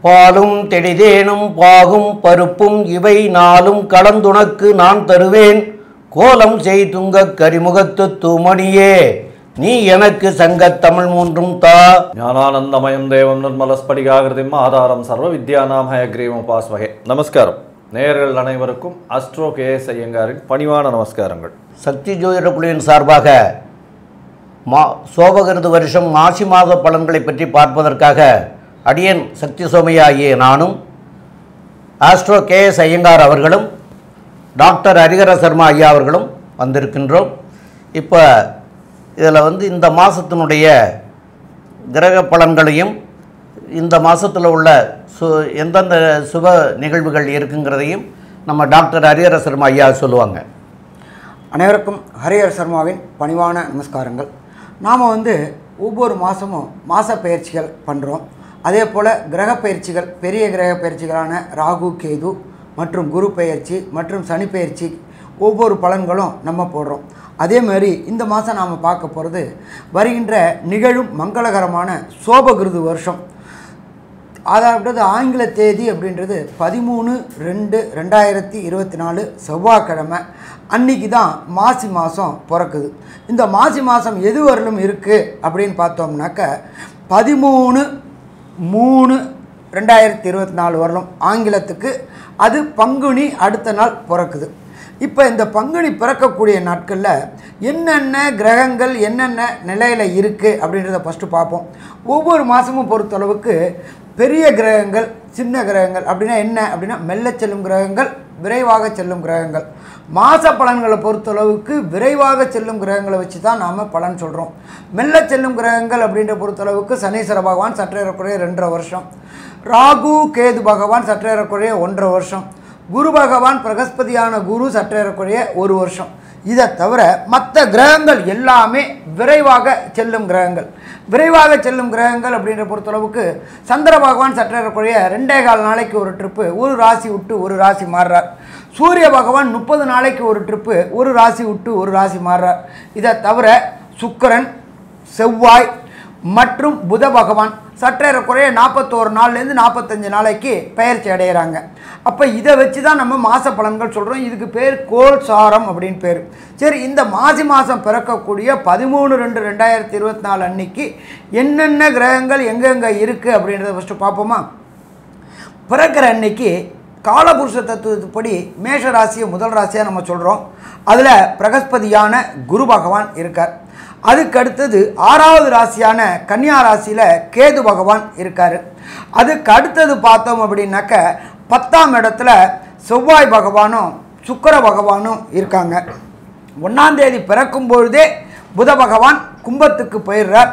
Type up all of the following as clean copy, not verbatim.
பாலும் தெளிதேனும் பாகும் பருப்பும் இவை நாளும் கலந்துனக்கு நான் தருவேன். கோலம் செய்துங்க கரிமுகத்து தூமணியே, நீ எனக்கு சங்கத் தமிழ் மூன்றும் தா. ஞானானந்தமயம் தேவம் நிர்மலஸ்படிகாகிருதிம் ஆதாரம் சர்வ வித்யானாம் ஹயக்ரீவம் உபாஸ்மகே. நமஸ்காரம். நேயர்கள் அனைவருக்கும் அஸ்ட்ரோ கேஎஸ் ஐயங்காரின் பணிவான நமஸ்காரங்கள். சக்தி ஜோதிட குழுவின் சார்பாக சோபகிருது வருஷம் மாசி மாத பலன்களை பற்றி பார்ப்பதற்காக அடியன் சக்தி சோமையா ஆகிய நானும், ஆஸ்ட்ரோ கேஎஸ் ஐயங்கார் அவர்களும், டாக்டர் ஹரிஹர சர்மா ஐயா அவர்களும் வந்திருக்கின்றோம். இப்போ இதில் இந்த மாதத்தினுடைய கிரக பலன்களையும் இந்த மாதத்தில் உள்ள எந்தெந்த சுப நிகழ்வுகள் இருக்குங்கிறதையும் நம்ம டாக்டர் ஹரிஹர சர்மா ஐயா சொல்லுவாங்க. அனைவருக்கும் ஹரிஹர சர்மாவின் பணிவான நமஸ்காரங்கள். நாம் ஒவ்வொரு மாதமும் மாத பயிற்சிகள் பண்ணுறோம். அதே போல் கிரக பயிற்சிகள், பெரிய கிரக பயிற்சிகளான ராகு கேது மற்றும் குரு பயிற்சி மற்றும் சனி பயிற்சி ஒவ்வொரு பலன்களும் நம்ம போடுறோம். அதே மாதிரி இந்த மாதம் நாம் பார்க்க போகிறது வருகின்ற நிகழும் மங்களகரமான சோபகிருது வருஷம். அதாவது ஆங்கில தேதி அப்படின்றது 13/2/2024 செவ்வாய்க்கிழமை. அன்றைக்கி தான் மாசி மாதம் பிறக்குது. இந்த மாசி மாதம் எது வரலும் இருக்குது அப்படின்னு பார்த்தோம்னாக்க 13/3/2024 வரலும் ஆங்கிலத்துக்கு. அது பங்குனி அடுத்த நாள் பிறக்குது. இப்போ இந்த பங்குனி பிறக்கக்கூடிய நாட்களில் என்னென்ன கிரகங்கள் என்னென்ன நிலையில் இருக்குது அப்படின்றத ஃபஸ்ட்டு பார்ப்போம். ஒவ்வொரு மாதமும் பொறுத்தளவுக்கு பெரிய கிரகங்கள், சின்ன கிரகங்கள் அப்படின்னா என்ன அப்படின்னா மெல்ல செல்லும் கிரகங்கள், விரைவாக செல்லும் கிரகங்கள். மாத பலன்களை பொறுத்தளவுக்கு விரைவாக செல்லும் கிரகங்களை வச்சு தான் நாம் பலன் சொல்கிறோம். மெல்ல செல்லும் கிரகங்கள் அப்படின்ற பொறுத்தளவுக்கு சனீஸ்வர பகவான் சற்றேறக்குறைய 2.5 வருஷம், ராகு கேது பகவான் சற்றேறக்குறைய 1.5 வருஷம், குரு பகவான் பிரகஸ்பதியான குரு சற்றேறக்குறைய 1 வருஷம். இதை தவிர மற்ற கிரகங்கள் எல்லாமே விரைவாக செல்லும் கிரகங்கள். விரைவாக செல்லும் கிரகங்கள் அப்படின்ற பொறுத்தளவுக்கு சந்திர பகவான் சற்றேறக்குறைய 2.25 நாளைக்கு ஒரு ட்ரிப்பு ஒரு ராசி விட்டு ஒரு ராசி மாறுறார். சூரிய பகவான் 30 நாளைக்கு ஒரு ட்ரிப்பு ஒரு ராசி விட்டு ஒரு ராசி மாறுறார். இதை தவிர சுக்கிரன், செவ்வாய் மற்றும் புத பகவான் சற்றேறக்குறைய 41 நாள்லேருந்து 45 நாளைக்கு பெயர்ச்சி அடைகிறாங்க. அப்போ இதை வச்சு தான் நம்ம மாத பலன்கள் சொல்கிறோம். இதுக்கு பேர் கோல் சாரம் அப்படின்னு பேர். சரி, இந்த மாசி மாதம் பிறக்கக்கூடிய 13/2/2024 அன்னைக்கு என்னென்ன கிரகங்கள் எங்கெங்கே இருக்குது அப்படின்றத ஃபஸ்ட்டு பார்ப்போமா. பிறக்கிற அன்னைக்கு காலபுருஷ தத்துவப்படி மேஷ ராசியை முதல் ராசியாக நம்ம சொல்கிறோம். அதில் பிரகஸ்பதியான குரு பகவான் இருக்கார். அதுக்கு அடுத்தது 6வது ராசியான கன்னியா ராசியில் கேது பகவான் இருக்கார். அதுக்கு அடுத்தது பார்த்தோம் அப்படின்னாக்க 10ஆம் இடத்துல செவ்வாய் பகவானும் சுக்கிர பகவானும் இருக்காங்க. 1ஆம் தேதி பிறக்கும் பொழுதே புத பகவான் கும்பத்துக்கு போயிடுறார்.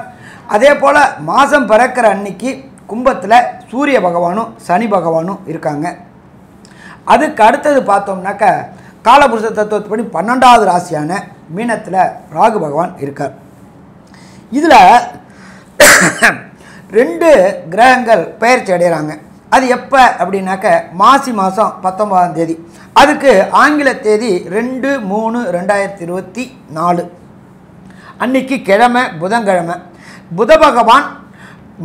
அதே போல் மாதம் பிறக்கிற அன்னைக்கு கும்பத்தில் சூரிய பகவானும் சனி பகவானும் இருக்காங்க. அதுக்கு அடுத்தது பார்த்தோம்னாக்க காலபுருஷ தத்துவப்படி 12வது ராசியான மீனத்தில் ராகு பகவான் இருக்கார். இதில் 2 கிரகங்கள் பெயர்ச்சி அடைகிறாங்க. அது எப்போ அப்படின்னாக்க மாசி மாதம் 19ஆம் தேதி. அதுக்கு ஆங்கில தேதி 2/3/2024 அன்னைக்கு கிழமை புதன்கிழமை. புத பகவான்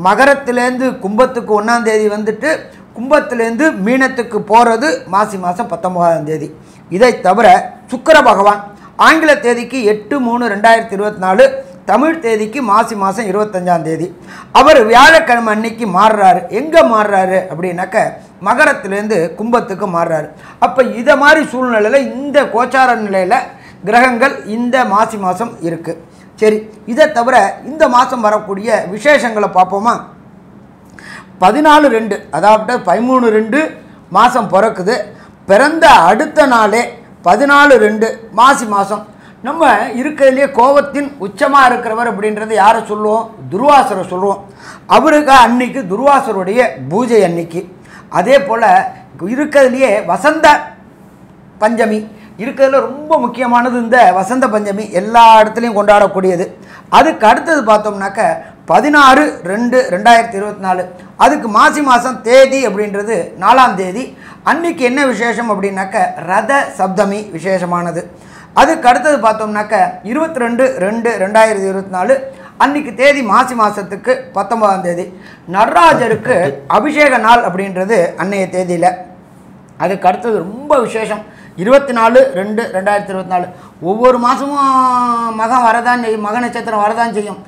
மகரத்திலேருந்து கும்பத்துக்கு 1ஆம் தேதி வந்துட்டு கும்பத்திலேருந்து மீனத்துக்கு போகிறது மாசி மாதம் 19ஆம் தேதி. இதை தவிர சுக்கிர பகவான் ஆங்கில தேதிக்கு 8/3/2024, தமிழ் தேதிக்கு மாசி மாதம் 25ஆம் தேதி. அவர் வியாழக்கிழமை அன்னைக்கு மாறுறாரு. எங்கே மாறுறாரு அப்படின்னாக்க மகரத்திலேருந்து கும்பத்துக்கு மாறுறாரு. அப்போ இதை மாதிரி சூழ்நிலையில் இந்த கோச்சார நிலையில் கிரகங்கள் இந்த மாசி மாதம் இருக்குது. சரி, இதை தவிர இந்த மாதம் வரக்கூடிய விசேஷங்களை பார்ப்போமா. 14/2 அதாவது 13/2 மாதம் பிறக்குது. பிறந்த அடுத்த நாளே 14/2 மாசி மாதம். நம்ம இருக்கிறதுலே கோபத்தின் உச்சமாக இருக்கிறவர் அப்படின்றத யாரை சொல்லுவோம்? துர்வாசரை சொல்லுவோம். அவருக்கு அன்னைக்கு துர்வாசருடைய பூஜை அன்னைக்கு. அதே போல் இருக்கிறதுலையே வசந்த பஞ்சமி இருக்கிறதுல ரொம்ப முக்கியமானது இந்த வசந்த பஞ்சமி, எல்லா இடத்துலையும் கொண்டாடக்கூடியது. அதுக்கு அடுத்தது பார்த்தோம்னாக்க 16/2/2024 அதுக்கு மாசி மாதம் தேதி அப்படின்றது 4ஆம் தேதி. அன்றைக்கி என்ன விசேஷம் அப்படின்னாக்க ரத சப்தமி விசேஷமானது. அதுக்கு அடுத்தது பார்த்தோம்னாக்க 22/2/2024 அன்றைக்கி தேதி மாசி மாதத்துக்கு 19ஆம் தேதி. நடராஜருக்கு அபிஷேக நாள் அப்படின்றது அன்னைய தேதியில். அதுக்கு அடுத்தது ரொம்ப விசேஷம் 24/2/2024. ஒவ்வொரு மாதமும் மகம் வரதான் செய்யும், மக நட்சத்திரம் வரதான் செய்யும்.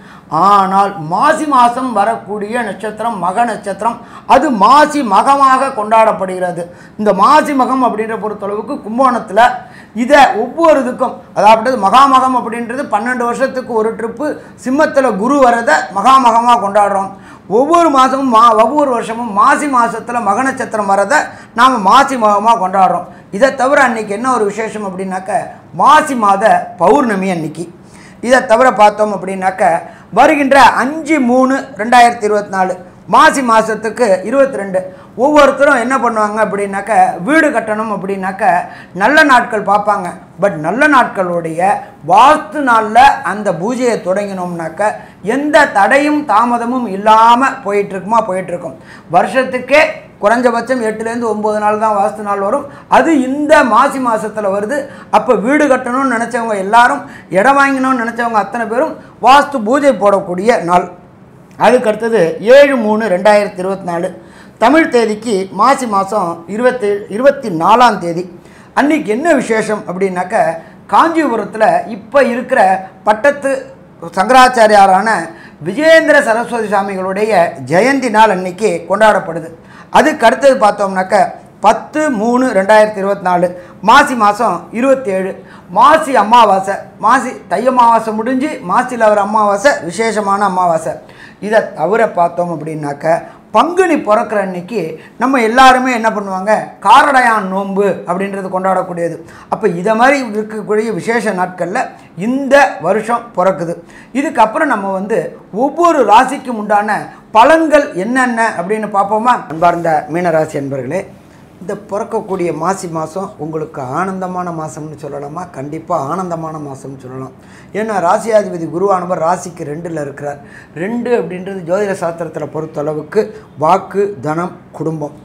ஆனால் மாசி மாதம் வரக்கூடிய நட்சத்திரம் மக நட்சத்திரம், அது மாசி மகமாக கொண்டாடப்படுகிறது. இந்த மாசி மகம் அப்படின்ற பொறுத்தளவுக்கு கும்பகோணத்தில் இதை ஒவ்வொரு இதுக்கும், அதாவது மகாமகம் அப்படின்றது 12 வருஷத்துக்கு ஒரு ட்ரிப்பு சிம்மத்தில் குரு வரதை மகாமகமாக கொண்டாடுறோம். ஒவ்வொரு மாதமும் ஒவ்வொரு வருஷமும் மாசி மாதத்தில் மக நட்சத்திரம் வரதை நாம் மாசி மகமாக கொண்டாடுறோம். இதை தவிர அன்றைக்கி என்ன ஒரு விசேஷம் அப்படின்னாக்க மாசி மாத பௌர்ணமி அன்னைக்கு. இதை தவிர பார்த்தோம் அப்படின்னாக்க வருகின்ற 5/3/2024 மாசி மாதத்துக்கு 22 ஒவ்வொருத்தரும் என்ன பண்ணுவாங்க அப்படின்னாக்க வீடு கட்டணும் அப்படின்னாக்க நல்ல நாட்கள் பார்ப்பாங்க. பட் நல்ல நாட்களுடைய வாஸ்து நாளில் அந்த பூஜையை தொடங்கினோம்னாக்க எந்த தடையும் தாமதமும் இல்லாமல் போயிட்டுருக்கும். வருஷத்துக்கே குறைஞ்சபட்சம் 8லேருந்து 9 நாள் தான் வாஸ்து நாள் வரும். அது இந்த மாசி மாதத்தில் வருது. அப்போ வீடு கட்டணும்னு நினச்சவங்க எல்லாரும், இடம் வாங்கணும்னு நினச்சவங்க அத்தனை பேரும் வாஸ்து பூஜை போடக்கூடிய நாள். அதுக்கு அடுத்தது 7/3/2024 தமிழ் தேதிக்கு மாசி மாதம் 24ஆம் தேதி. அன்றைக்கி என்ன விசேஷம் அப்படின்னாக்க காஞ்சிபுரத்தில் இப்போ இருக்கிற பட்டத்து சங்கராச்சாரியாரான விஜயேந்திர சரஸ்வதி சாமிகளுடைய ஜெயந்தி நாள் அன்னைக்கு கொண்டாடப்படுது. அதுக்கு அடுத்தது பார்த்தோம்னாக்க 10/3/2024 மாசி மாதம் 27 மாசி அமாவாசை. மாசி தை அமாவாசை முடிஞ்சு மாசியில் வர அமாவாசை விசேஷமான அமாவாசை. இதை தவிர பார்த்தோம் அப்படின்னாக்க பங்குனி பிறக்கிற அன்னைக்கு நம்ம எல்லாருமே என்ன பண்ணுவாங்க, காரடையான் நோன்பு அப்படின்றது கொண்டாடக்கூடியது. அப்போ இதை மாதிரி இருக்கக்கூடிய விசேஷ நாட்களில் இந்த வருஷம் பிறக்குது. இதுக்கப்புறம் நம்ம ஒவ்வொரு ராசிக்கும் உண்டான பலன்கள் என்னென்ன அப்படின்னு பார்ப்போமா? அன்பார்ந்த மீனராசி அன்பர்களே, இந்த பிறக்கக்கூடிய மாசி மாதம் உங்களுக்கு ஆனந்தமான மாதம்னு சொல்லலாமா? கண்டிப்பாக ஆனந்தமான மாதம்னு சொல்லலாம். ஏன்னா ராசியாதிபதி குருவானவர் ராசிக்கு 2ல் இருக்கிறார். 2 அப்படின்றது ஜோதிட சாஸ்திரத்தில் பொறுத்தளவுக்கு வாக்கு, தனம், குடும்பம்.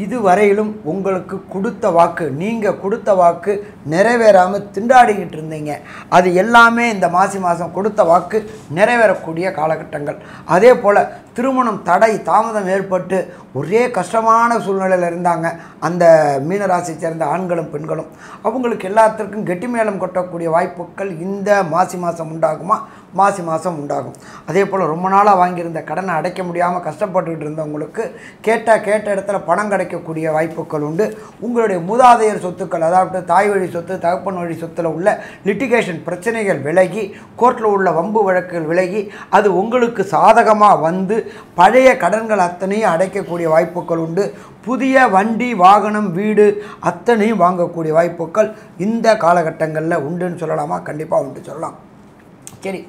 இதுவரையிலும் உங்களுக்கு கொடுத்த வாக்கு, நீங்கள் கொடுத்த வாக்கு நிறைவேறாமல் திண்டாடிக்கிட்டு இருந்தீங்க. அது எல்லாமே இந்த மாசி மாதம் கொடுத்த வாக்கு நிறைவேறக்கூடிய காலகட்டங்கள். அதே போல் திருமணம் தடை தாமதம் ஏற்பட்டு ஒரே கஷ்டமான சூழ்நிலையில் இருந்தாங்க அந்த மீனராசி சேர்ந்த ஆண்களும் பெண்களும். அவங்களுக்கு எல்லாத்திற்கும் கெட்டி மேளம் கொட்டக்கூடிய வாய்ப்புகள் இந்த மாசி மாதம் உண்டாகுமா? மாசி மாதம் உண்டாகும். அதே போல் ரொம்ப நாளாக வாங்கியிருந்த கடனை அடைக்க முடியாமல் கஷ்டப்பட்டுக்கிட்டு இருந்தவங்களுக்கு கேட்ட இடத்துல பணம் கிடைக்கக்கூடிய வாய்ப்புகள் உண்டு. உங்களுடைய மூதாதையர் சொத்துக்கள், அதாவது தாய் வழி சொத்து, தகப்பன் வழி சொத்தில் உள்ள லிட்டிகேஷன் பிரச்சனைகள் விலகி, கோர்ட்டில் உள்ள வம்பு வழக்குகள் விலகி அது உங்களுக்கு சாதகமாக வந்து பழைய கடன்கள் அத்தனையும் அடைக்கக்கூடிய வாய்ப்புகள் உண்டு. புதிய வண்டி, வாகனம், வீடு அத்தனையும் வாங்கக்கூடிய வாய்ப்புகள் இந்த காலகட்டங்களில் உண்டுன்னு சொல்லலாமா? கண்டிப்பாக உண்டு சொல்லலாம். சரி,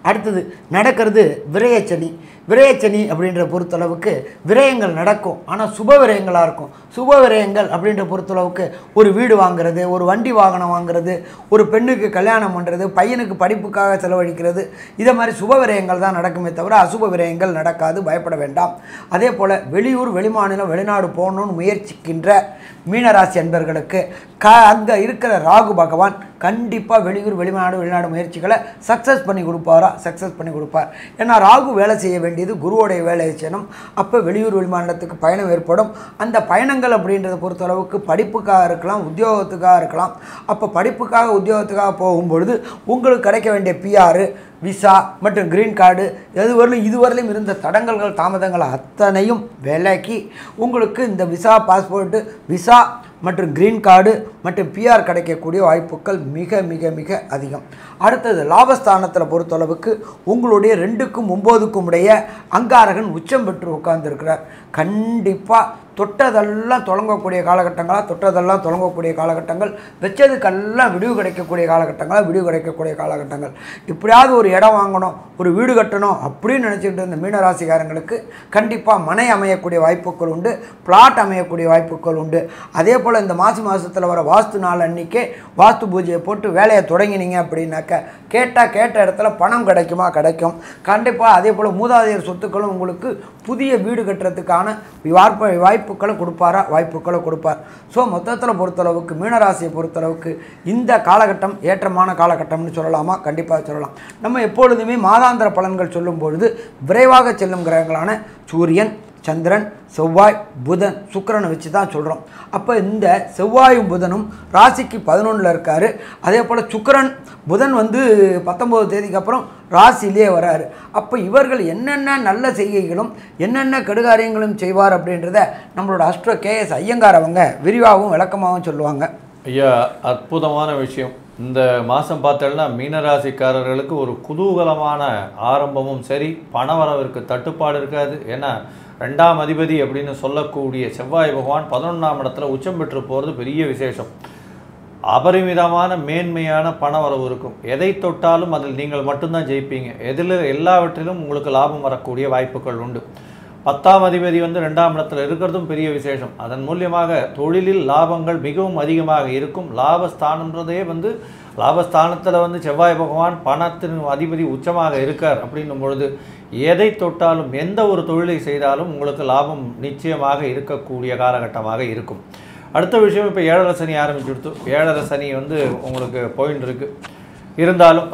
அடுத்தது நடக்கிறது விரயச்சனி. விரயச்சனி அப்படின்ற பொறுத்தளவுக்கு விரயங்கள் நடக்கும், ஆனால் சுப விரயங்களாக இருக்கும். சுப விரயங்கள் அப்படின்ற பொறுத்தளவுக்கு ஒரு வீடு வாங்குறது, ஒரு வண்டி வாகனம் வாங்குறது, ஒரு பெண்ணுக்கு கல்யாணம் பண்ணுறது, பையனுக்கு படிப்புக்காக செலவழிக்கிறது, இதை மாதிரி சுப விரயங்கள் தான் நடக்குமே தவிர அசுப விரயங்கள் நடக்காது, பயப்பட வேண்டாம். அதே போல் வெளியூர், வெளிமாநிலம், வெளிநாடு போகணுன்னு முயற்சிக்கின்ற மீனராசி அன்பர்களுக்கு அங்கே இருக்கிற ராகு பகவான் கண்டிப்பாக வெளியூர், வெளிநாடு முயற்சிகளை சக்ஸஸ் பண்ணி கொடுப்பாரா? சக்ஸஸ் பண்ணி கொடுப்பார். ஏன்னா ராகு வேலை செய்ய வேண்டியது குருவோடைய வேலையை செய்யணும். அப்போ வெளியூர், வெளிமாநிலத்துக்கு பயணம் ஏற்படும். அந்த பயணங்கள் அப்படின்றத பொறுத்தளவுக்கு படிப்புக்காக இருக்கலாம், உத்தியோகத்துக்காக இருக்கலாம். அப்போ படிப்புக்காக, உத்தியோகத்துக்காக போகும்பொழுது உங்களுக்கு கிடைக்க வேண்டிய பிஆர், விசா மற்றும் கிரீன் கார்டு இதுவரையிலும் இருந்த தடங்கல்கள், தாமதங்கள் அத்தனையும் விலக்கி உங்களுக்கு இந்த விசா, பாஸ்போர்ட்டு, விசா மற்றும் கிரீன் கார்டு மற்றும் பிஆர் கிடைக்கக்கூடிய வாய்ப்புகள் மிக மிக மிக அதிகம். அடுத்தது லாபஸ்தானத்தில் பொறுத்தளவுக்கு உங்களுடைய 2க்கும் 9க்கும் உடைய அங்காரகன் உச்சம் பெற்று உட்கார்ந்துருக்கிறார். கண்டிப்பாக தொட்டதெல்லாம் தொடங்கக்கூடிய காலகட்டங்கள், வச்சதுக்கெல்லாம் விடிவு கிடைக்கக்கூடிய காலகட்டங்கள். இப்படியாவது ஒரு இடம் வாங்கணும், ஒரு வீடு கட்டணும் அப்படின்னு நினச்சிக்கிட்டு இருந்த மீனராசிக்காரங்களுக்கு கண்டிப்பாக மனை அமையக்கூடிய வாய்ப்புகள் உண்டு, பிளாட் அமையக்கூடிய வாய்ப்புகள் உண்டு. அதே போல் இந்த மாசி மாதத்தில் வர வாஸ்து நாள் அன்றைக்கே வாஸ்து பூஜையை போட்டு வேலையை தொடங்கினீங்க அப்படின்னாக்க கேட்ட இடத்துல பணம் கிடைக்கும் கண்டிப்பாக. அதே போல் மூதாதையர் சொத்துக்களும் உங்களுக்கு புதிய வீடு கட்டுறதுக்கான வாய்ப்புகளை கொடுப்பார். ஸோ மொத்தத்தில் பொறுத்தளவுக்கு மீனராசியை பொறுத்தளவுக்கு இந்த காலகட்டம் ஏற்றமான காலகட்டம்னு சொல்லலாமா? கண்டிப்பாக சொல்லலாம். நம்ம எப்பொழுதுமே மாதாந்திர பலன்கள் சொல்லும் பொழுது விரைவாக செல்லும் கிரகங்களான சூரியன், சந்திரன், செவ்வாய், புதன், சுக்கிரனை வச்சு தான் சொல்கிறோம். அப்போ இந்த செவ்வாயும் புதனும் ராசிக்கு 11ல் இருக்கார். அதே போல் சுக்கிரன், புதன் 19 தேதிக்கு அப்புறம் ராசியிலே வராரு. அப்போ இவர்கள் என்னென்ன நல்ல செய்கைகளும் என்னென்ன கெடுகாரியங்களும் செய்வார் அப்படின்றத நம்மளோட அஸ்ட்ரோ கேஎஸ் ஐயங்கார் அவங்க விரிவாகவும் விளக்கமாகவும் சொல்லுவாங்க. ஐயா, அற்புதமான விஷயம். இந்த மாதம் பார்த்தோம்னா மீனராசிக்காரர்களுக்கு ஒரு குதூகலமான ஆரம்பமும் சரி, பணவரவிற்கு தட்டுப்பாடு இருக்காது. ஏன்னா 2ஆம் அதிபதி அப்படின்னு சொல்லக்கூடிய செவ்வாய் பகவான் 11ஆம் இடத்துல உச்சம் பெற்று போகிறது பெரிய விசேஷம். அபரிமிதமான மேன்மையான பணவரவு இருக்கும். எதை தொட்டாலும் அதில் நீங்கள் மட்டும்தான் ஜெயிப்பீங்க. எல்லாவற்றிலும் உங்களுக்கு லாபம் வரக்கூடிய வாய்ப்புகள் உண்டு. 10ஆம் அதிபதி 2ஆம் இடத்துல இருக்கிறதும் பெரிய விசேஷம். அதன் மூலியமாக தொழிலில் லாபங்கள் மிகவும் அதிகமாக இருக்கும். லாபஸ்தானன்றதே லாபஸ்தானத்தில் செவ்வாய் பகவான் பணத்தின் அதிபதி உச்சமாக இருக்கார் அப்படின்னும் பொழுது எதை தொட்டாலும் எந்த ஒரு தொழிலை செய்தாலும் உங்களுக்கு லாபம் நிச்சயமாக இருக்கக்கூடிய காலகட்டமாக இருக்கும். அடுத்த விஷயம், இப்போ 7.5 சனி ஆரம்பிச்சுடுத்து. 7.5 சனி உங்களுக்கு போயின்னு இருக்கு. இருந்தாலும்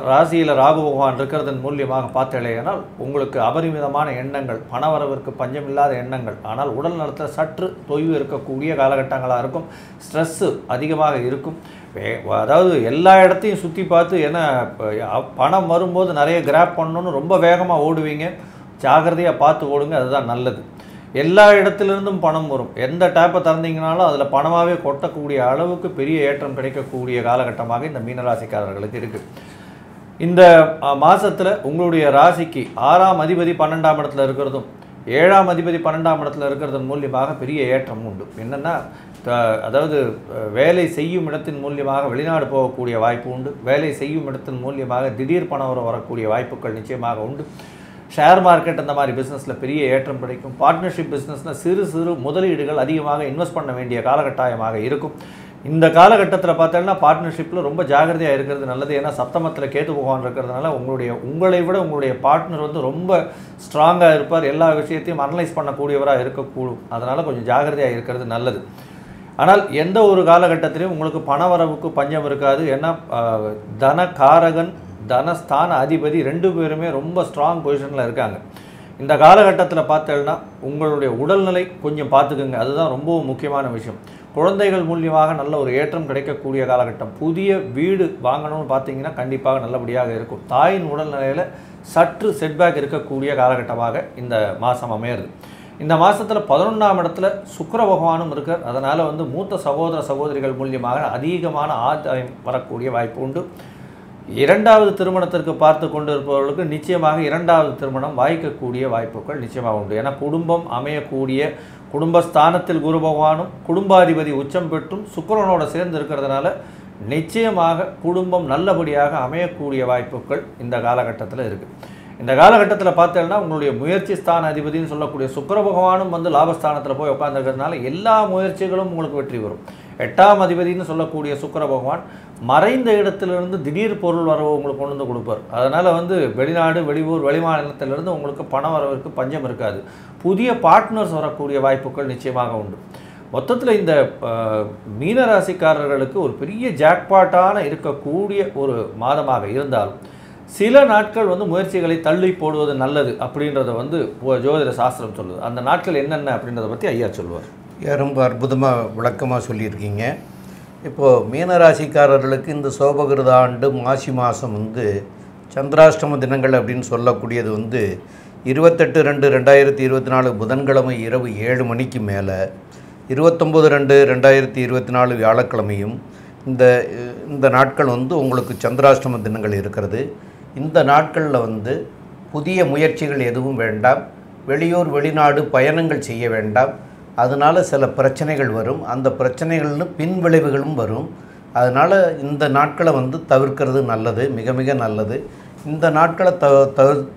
ராசியில் ராகு பகவான் இருக்கிறதன் மூலியமாக பார்த்தேனால் உங்களுக்கு அபரிமிதமான எண்ணங்கள், பணவரவிற்கு பஞ்சமில்லாத எண்ணங்கள். ஆனால் உடல் நலத்தில் சற்று தொய்வு இருக்கக்கூடிய காலகட்டங்களாக இருக்கும். ஸ்ட்ரெஸ்ஸு அதிகமாக இருக்கும். அதாவது எல்லா இடத்தையும் சுற்றி பார்த்து, ஏன்னா பணம் வரும்போது நிறைய கிராப் பண்ணணும்னு ரொம்ப வேகமாக ஓடுவீங்க. ஜாகிரதையாக பார்த்து ஓடுங்க, அதுதான் நல்லது. எல்லா இடத்துலேருந்தும் பணம் வரும். எந்த டேப்பை திறந்தீங்கனாலும் அதில் பணமாகவே கொட்டக்கூடிய அளவுக்கு பெரிய ஏற்றம் கிடைக்கக்கூடிய காலகட்டமாக இந்த மீனராசிக்காரர்களுக்கு இருக்குது. இந்த மாதத்தில் உங்களுடைய ராசிக்கு 6ஆம் அதிபதி 12ஆம் இடத்துல இருக்கிறதும் 7ஆம் அதிபதி 12ஆம் இடத்துல இருக்கிறதன் மூலியமாக பெரிய ஏற்றம் உண்டு. என்னென்னா, அதாவது வேலை செய்யும் இடத்தின் மூலியமாக வெளிநாடு போகக்கூடிய வாய்ப்பு உண்டு. வேலை செய்யும் இடத்தின் மூலியமாக திடீர் பணம் வரக்கூடிய வாய்ப்புகள் நிச்சயமாக உண்டு. ஷேர் மார்க்கெட் அந்த மாதிரி பிஸ்னஸில் பெரிய ஏற்றம் கிடைக்கும். பார்ட்னர்ஷிப் பிஸ்னஸில் சிறு சிறு முதலீடுகள் அதிகமாக இன்வெஸ்ட் பண்ண வேண்டிய காலகட்டாயமாக இருக்கும். இந்த காலகட்டத்தில் பார்த்தோம்னா பார்ட்னர்ஷிப்பில் ரொம்ப ஜாகிரதையாக இருக்கிறது நல்லது. ஏன்னா சப்தமத்தில் கேது பகவான் இருக்கிறதுனால உங்களை விட உங்களுடைய பார்ட்னர் ரொம்ப ஸ்ட்ராங்காக இருப்பார். எல்லா விஷயத்தையும் அனலைஸ் பண்ணக்கூடியவராக இருக்கக்கூடும். அதனால் கொஞ்சம் ஜாகிரதையாக இருக்கிறது நல்லது. ஆனால் எந்த ஒரு காலகட்டத்திலையும் உங்களுக்கு பணவரவுக்கு பஞ்சம் இருக்காது. ஏன்னா தனகாரகன், தனஸ்தான அதிபதி 2 பேருமே ரொம்ப ஸ்ட்ராங் பொசிஷனில் இருக்காங்க. இந்த காலகட்டத்தில் பார்த்தேன்னா உங்களுடைய உடல்நிலை கொஞ்சம் பார்த்துக்குங்க. அதுதான் ரொம்ப முக்கியமான விஷயம். குழந்தைகள் மூலியமாக நல்ல ஒரு ஏற்றம் கிடைக்கக்கூடிய காலகட்டம். புதிய வீடு வாங்கணும்னு பார்த்தீங்கன்னா கண்டிப்பாக நல்லபடியாக இருக்கும். தாயின் உடல்நிலையில் சற்று செட்பேக் இருக்கக்கூடிய காலகட்டமாக இந்த மாதம் அமையிறது. இந்த மாதத்தில் 11ஆம் இடத்துல சுக்கிர பகவானும் இருக்கார். அதனால் மூத்த சகோதர சகோதரிகள் மூலியமாக அதிகமான ஆதாயம் வரக்கூடிய வாய்ப்பு உண்டு. 2வது திருமணத்திற்கு பார்த்து கொண்டு இருப்பவர்களுக்கு நிச்சயமாக 2வது திருமணம் வாய்க்கக்கூடிய வாய்ப்புகள் நிச்சயமாக உண்டு. ஏன்னா குடும்பம் அமையக்கூடிய குடும்பஸ்தானத்தில் குரு பகவானும் குடும்பாதிபதி உச்சம் பெற்றும் சுக்கிரனோட சேர்ந்து இருக்கிறதுனால நிச்சயமாக குடும்பம் நல்லபடியாக அமையக்கூடிய வாய்ப்புகள் இந்த காலகட்டத்தில் இருக்குது. இந்த காலகட்டத்தில் பார்த்தேன்னா உங்களுடைய முயற்சி ஸ்தான அதிபதினு சொல்லக்கூடிய சுக்கிர பகவானும் லாபஸ்தானத்தில் போய் உட்காந்துருக்கிறதுனால எல்லா முயற்சிகளும் உங்களுக்கு வெற்றி வரும். 8ஆம் அதிபதினு சொல்லக்கூடிய சுக்கிர பகவான் மறைந்த இடத்திலிருந்து திடீர் பொருள் வரவு உங்களுக்கு கொண்டு கொடுப்பார். அதனால் வெளிநாடு, வெளியூர், வெளிமாநிலத்திலிருந்து உங்களுக்கு பண வரவிற்கு பஞ்சம் இருக்காது. புதிய பார்ட்னர்ஸ் வரக்கூடிய வாய்ப்புகள் நிச்சயமாக உண்டு. மொத்தத்தில் இந்த மீனராசிக்காரர்களுக்கு ஒரு பெரிய ஜாக்பாட்டான இருக்கக்கூடிய ஒரு மாதமாக இருந்தாலும் சில நாட்கள் முயற்சிகளை தள்ளி போடுவது நல்லது அப்படின்றத ஜோதிட சாஸ்திரம் சொல்லுது. அந்த நாட்கள் என்னென்ன அப்படின்றத பற்றி ஐயா சொல்லுவார். ரொம்ப அற்புதமாக விளக்கமாக சொல்லியிருக்கீங்க. இப்போது மீனராசிக்காரர்களுக்கு இந்த சோபகிருத ஆண்டு மாசி மாதம் சந்திராஷ்டம தினங்கள் அப்படின்னு சொல்லக்கூடியது 28/2/2024 புதன்கிழமை இரவு 7 மணிக்கு மேலே 29/2/2024 வியாழக்கிழமையும் இந்த நாட்கள் உங்களுக்கு சந்திராஷ்டம தினங்கள் இருக்கிறது. இந்த நாட்களில் புதிய முயற்சிகள் எதுவும் வேண்டாம். வெளியூர், வெளிநாடு பயணங்கள் செய்ய வேண்டாம். அதனால் சில பிரச்சனைகள் வரும். அந்த பிரச்சனைகள்னு பின்விளைவுகளும் வரும். அதனால் இந்த நாட்களை தவிர்க்கிறது நல்லது, மிக மிக நல்லது. இந்த நாட்களை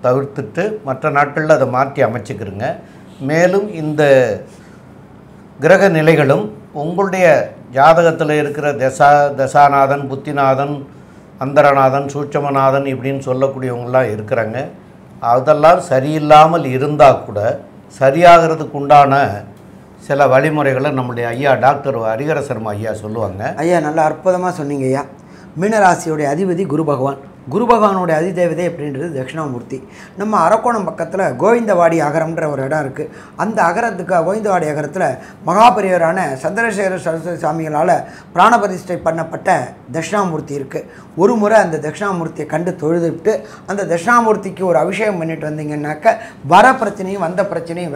தவிர்த்துட்டு மற்ற நாட்களில் அதை மாற்றி அமைச்சிக்கிறங்க. மேலும் இந்த கிரக நிலைகளும் உங்களுடைய ஜாதகத்தில் இருக்கிற தசாநாதன், புத்திநாதன், அந்தரநாதன், சூட்சமநாதன் இப்படின்னு சொல்லக்கூடியவங்களாம் இருக்கிறாங்க. அதெல்லாம் சரியில்லாமல் இருந்தால் கூட சரியாகிறதுக்கு உண்டான சில வழிமுறைகளை நம்முடைய ஐயா டாக்டர் ஹரிஹர சர்மா ஐயா சொல்லுவாங்க. ஐயா நல்லா அற்புதமாக சொன்னீங்க ஐயா. மீனராசியோடைய அதிபதி குரு பகவான். குரு பகவானுடைய அதிதேவதை அப்படின்றது தட்சிணாமூர்த்தி. நம்ம அரக்கோணம் பக்கத்தில் கோவிந்தவாடி அகரம்ன்ற ஒரு இடம் இருக்குது. அந்த அகரத்துக்கு கோவிந்தவாடி அகரத்தில் மகாபெரியவரான சந்திரசேகர சரஸ்வதி சாமிகளால் பிராணபதிஷ்டை பண்ணப்பட்ட தட்சிணாமூர்த்தி இருக்குது. ஒரு முறை அந்த தட்சிணாமூர்த்தியை கண்டு தொழுதுவிட்டு அந்த தட்சிணாமூர்த்திக்கு ஒரு அபிஷேகம் பண்ணிட்டு வந்தீங்கன்னாக்க வர பிரச்சனையும் வந்த பிரச்சனையும்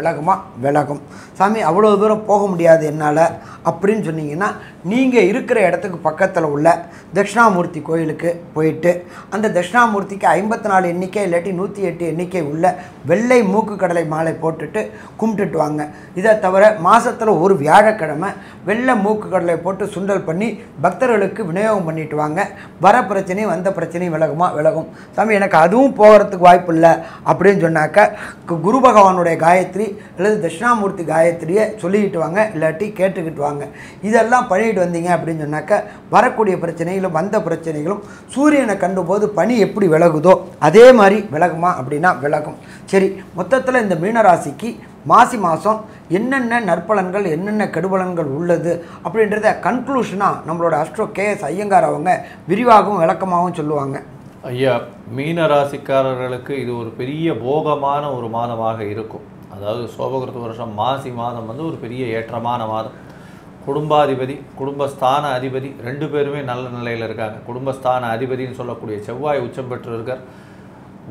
விலகும். சாமி அவ்வளோ தூரம் போக முடியாது என்னால் அப்படின்னு சொன்னீங்கன்னா நீங்கள் இருக்கிற இடத்துக்கு பக்கத்தில் உள்ள தட்சிணாமூர்த்தி கோயிலுக்கு போயிட்டு அந்த தட்சிணாமூர்த்திக்கு 54 எண்ணிக்கை இல்லாட்டி 108 எண்ணிக்கை உள்ள வெள்ளை மூக்கு கடலை மாலை போட்டுட்டு கும்பிட்டுட்டு வாங்க. இதை தவிர மாதத்தில் ஒரு வியாழக்கிழமை வெள்ளை மூக்கு கடலை போட்டு சுண்டல் பண்ணி பக்தர்களுக்கு விநியோகம் பண்ணிட்டு வாங்க. வர பிரச்சனையும் வந்த பிரச்சனையும் விலகும். சாமி எனக்கு அதுவும் போகிறதுக்கு வாய்ப்பு இல்லை அப்படின்னு சொன்னாக்க குரு பகவானுடைய காயத்ரி அல்லது தட்சிணாமூர்த்தி காயத்ரியை சொல்லிக்கிட்டு வாங்க, இல்லாட்டி கேட்டுக்கிட்டு வாங்க. இதெல்லாம் பண்ணிட்டு வந்தீங்க அப்படின்னு சொன்னாக்க வரக்கூடிய பிரச்சனைகளும் வந்த பிரச்சனைகளும் சூரியனை கண்டுபோது பனி எப்படி விலகுதோ அதே மாதிரி விலகுமா அப்படின்னா விலகும். சரி, மொத்தத்தில் இந்த மீனராசிக்கு மாசி மாதம் என்னென்ன நற்பலன்கள் என்னென்ன கெடுபலன்கள் உள்ளது அப்படின்றத கன்க்ளூஷனாக நம்மளோட அஸ்ட்ரோ KS ஐயங்கார் அவங்க விரிவாகவும் விளக்கமாகவும் சொல்லுவாங்க. ஐயா, மீனராசிக்காரர்களுக்கு இது ஒரு பெரிய போகமான ஒரு மாதமாக இருக்கும். அதாவது சோபகிருத்து வருஷம் மாசி மாதம் வந்து ஒரு பெரிய ஏற்றமான மாதம். குடும்பாதிபதி குடும்பஸ்தான அதிபதி 2 பேருமே நல்ல நிலையில் இருக்காங்க. குடும்பஸ்தான அதிபதினு சொல்லக்கூடிய செவ்வாய் உச்சம் பெற்று இருக்கார்.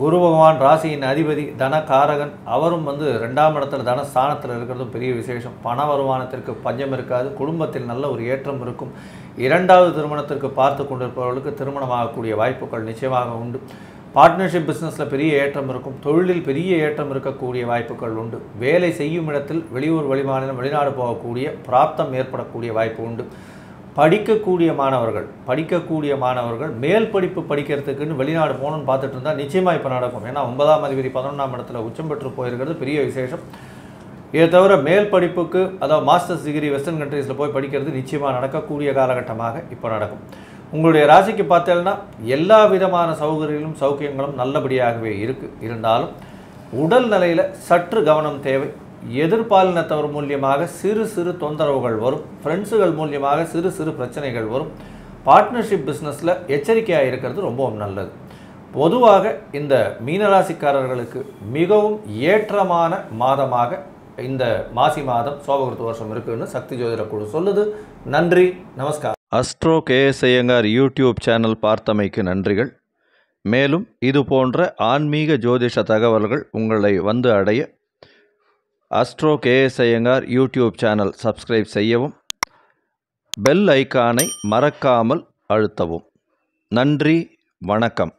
குரு பகவான் ராசியின் அதிபதி தனகாரகன், அவரும் வந்து 2ஆம் இடத்துல தனஸ்தானத்தில் இருக்கிறதும் பெரிய விசேஷம். பண வருமானத்திற்கு பஞ்சம் இருக்காது. குடும்பத்தில் நல்ல ஒரு ஏற்றம் இருக்கும். 2வது திருமணத்திற்கு பார்த்து கொண்டிருப்பவர்களுக்கு திருமணமாகக்கூடிய வாய்ப்புகள் நிச்சயமாக உண்டு. பார்ட்னர்ஷிப் பிஸ்னஸில் பெரிய ஏற்றம் இருக்கும். தொழிலில் பெரிய ஏற்றம் இருக்கக்கூடிய வாய்ப்புகள் உண்டு. வேலை செய்யும் இடத்தில் வெளியூர் வெளிமாநிலம் வெளிநாடு போகக்கூடிய பிராப்தம் ஏற்படக்கூடிய வாய்ப்பு உண்டு. படிக்கக்கூடிய மாணவர்கள் மேல் படிப்பு படிக்கிறதுக்குன்னு வெளிநாடு போகணுன்னு பார்த்துட்டு இருந்தால் நிச்சயமாக இப்போ நடக்கும். ஏன்னா 9ஆம் அதிபதி 11ஆம் இடத்துல உச்சம் பெற்று போயிருக்கிறது பெரிய விசேஷம். இதை தவிர மேல் படிப்புக்கு, அதாவது மாஸ்டர்ஸ் டிகிரி வெஸ்டர்ன் கண்ட்ரீஸில் போய் படிக்கிறது நிச்சயமாக நடக்கக்கூடிய காலகட்டமாக இப்போ நடக்கும். உங்களுடைய ராசிக்கு பார்த்தேன்னா எல்லா விதமான சௌகரியங்களும் நல்லபடியாகவே இருந்தாலும் உடல் நிலையில் சற்று கவனம் தேவை. எதிர்பாலினத்தவர் மூலியமாக சிறு தொந்தரவுகள் வரும். ஃப்ரெண்ட்ஸுகள் மூலியமாக சிறு பிரச்சனைகள் வரும். பார்ட்னர்ஷிப் பிஸ்னஸில் எச்சரிக்கையாக இருக்கிறது ரொம்பவும் நல்லது. பொதுவாக இந்த மீனராசிக்காரர்களுக்கு மிகவும் ஏற்றமான மாதமாக இந்த மாசி மாதம் சோபகிருத்து வருஷம் இருக்குன்னு சக்தி ஜோதிட குழு சொல்லுது. நன்றி, நமஸ்காரம். Astro KS Iyengar YouTube channel பார்த்தமைக்கு நன்றிகள். மேலும் இது போன்ற ஆன்மீக ஜோதிஷ தகவல்கள் உங்களை வந்து அடைய astro KS Iyengar YouTube channel subscribe செய்யவும், பெல் ஐக்கானை மறக்காமல் அழுத்தவும். நன்றி, வணக்கம்.